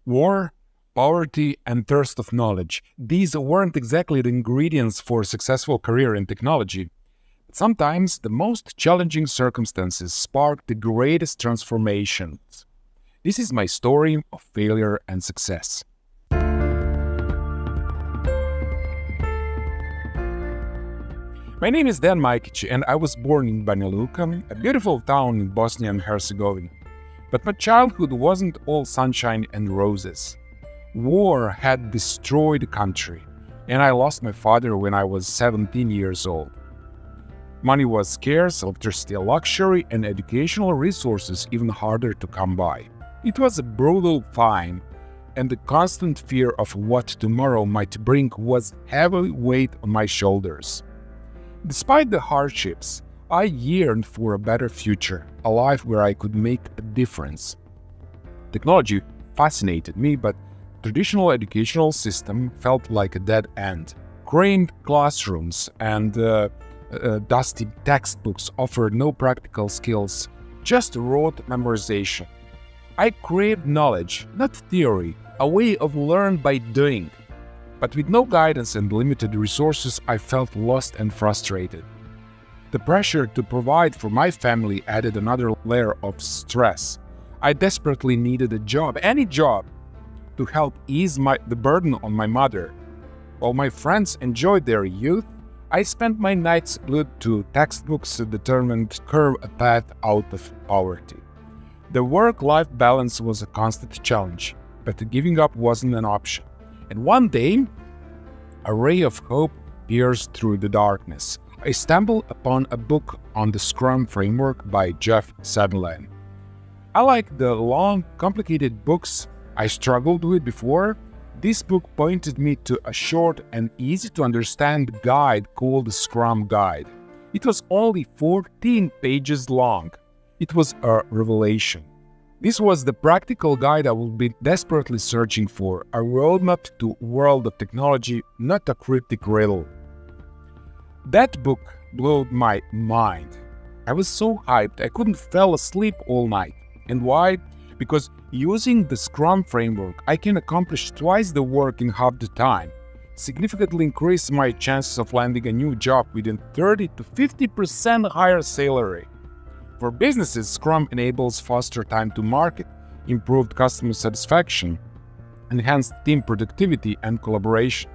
War, poverty, and thirst of knowledge. These weren't exactly the ingredients for a successful career in technology. But sometimes the most challenging circumstances spark the greatest transformations. This is my story of failure and success. My name is Dan Majkic, and I was born in Banja Luka, a beautiful town in Bosnia and Herzegovina. But my childhood wasn't all sunshine and roses. War had destroyed the country, and I lost my father when I was 17 years old. Money was scarce, electricity a luxury, and educational resources even harder to come by. It was a brutal time, and the constant fear of what tomorrow might bring was heavy weight on my shoulders. Despite the hardships, I yearned for a better future, a life where I could make a difference. Technology fascinated me, but traditional educational system felt like a dead end. Cramped classrooms and dusty textbooks offered no practical skills, just rote memorization. I craved knowledge, not theory, a way of learn by doing. But with no guidance and limited resources, I felt lost and frustrated. The pressure to provide for my family added another layer of stress. I desperately needed a job, any job, to help ease the burden on my mother. While my friends enjoyed their youth, I spent my nights glued to textbooks determined to curve a path out of poverty. The work-life balance was a constant challenge, but giving up wasn't an option. And one day, a ray of hope pierced through the darkness. I stumbled upon a book on the Scrum framework by Jeff Sutherland. I like the long, complicated books I struggled with before. This book pointed me to a short and easy-to-understand guide called the Scrum Guide. It was only 14 pages long. It was a revelation. This was the practical guide I would be desperately searching for, a roadmap to world of technology, not a cryptic riddle. That book blew my mind. I was so hyped I couldn't fall asleep all night. And why? Because using the Scrum framework, I can accomplish twice the work in half the time, significantly increase my chances of landing a new job within 30 to 50% higher salary. For businesses, Scrum enables faster time to market, improved customer satisfaction, enhanced team productivity and collaboration.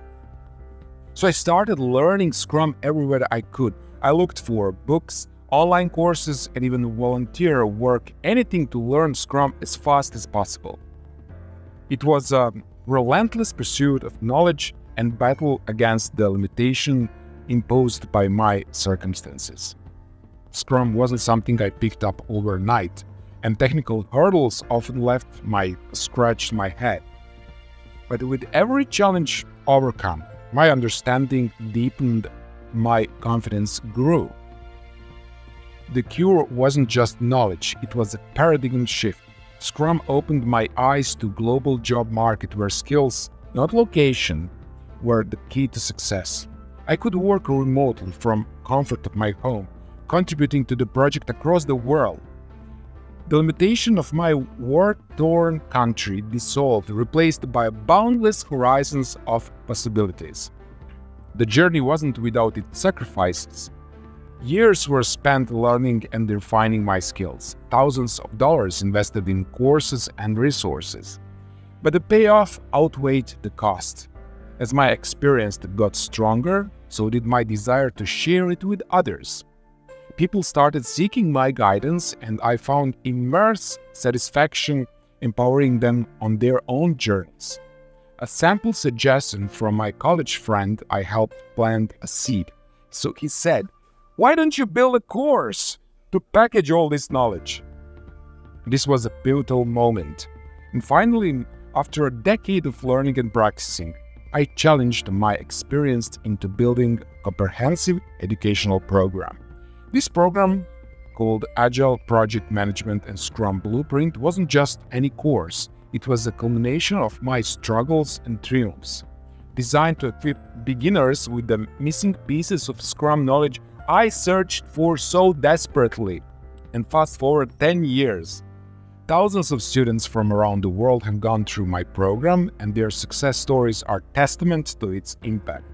So I started learning Scrum everywhere I could. I looked for books, online courses, and even volunteer work, anything to learn Scrum as fast as possible. It was a relentless pursuit of knowledge and battle against the limitation imposed by my circumstances. Scrum wasn't something I picked up overnight, and technical hurdles often scratched my head. But with every challenge overcome, my understanding deepened, my confidence grew. The cure wasn't just knowledge, it was a paradigm shift. Scrum opened my eyes to global job market where skills, not location, were the key to success. I could work remotely from comfort of my home, contributing to the project across the world. The limitation of my war-torn country dissolved, replaced by boundless horizons of possibilities. The journey wasn't without its sacrifices. Years were spent learning and refining my skills, thousands of dollars invested in courses and resources. But the payoff outweighed the cost. As my experience got stronger, so did my desire to share it with others. People started seeking my guidance, and I found immense satisfaction empowering them on their own journeys. A sample suggestion from my college friend I helped plant a seed. So he said, "Why don't you build a course to package all this knowledge?" This was a pivotal moment. And finally, after a decade of learning and practicing, I challenged my experience into building a comprehensive educational program. This program, called Agile Project Management and Scrum Blueprint, wasn't just any course. It was a culmination of my struggles and triumphs. Designed to equip beginners with the missing pieces of Scrum knowledge I searched for so desperately. And fast forward 10 years, Thousands of students from around the world have gone through my program, and their success stories are testament to its impact.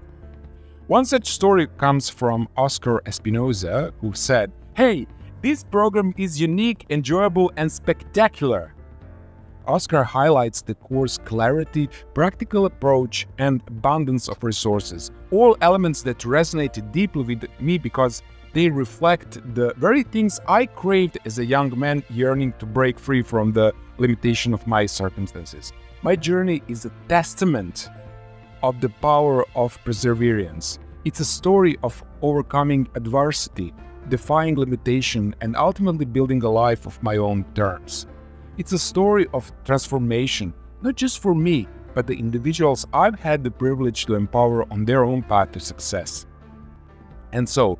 One such story comes from Oscar Espinoza, who said, "Hey, this program is unique, enjoyable, and spectacular." Oscar highlights the course clarity, practical approach, and abundance of resources, all elements that resonated deeply with me because they reflect the very things I craved as a young man yearning to break free from the limitation of my circumstances. My journey is a testament of the power of perseverance. It's a story of overcoming adversity, defying limitation, and ultimately building a life of my own terms. It's a story of transformation, not just for me, but the individuals I've had the privilege to empower on their own path to success. And so,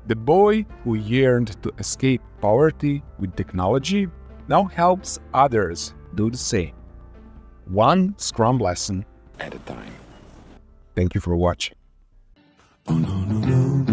the boy who yearned to escape poverty with technology now helps others do the same, one Scrum lesson at a time. Thank you for watching. Oh, no, no, no.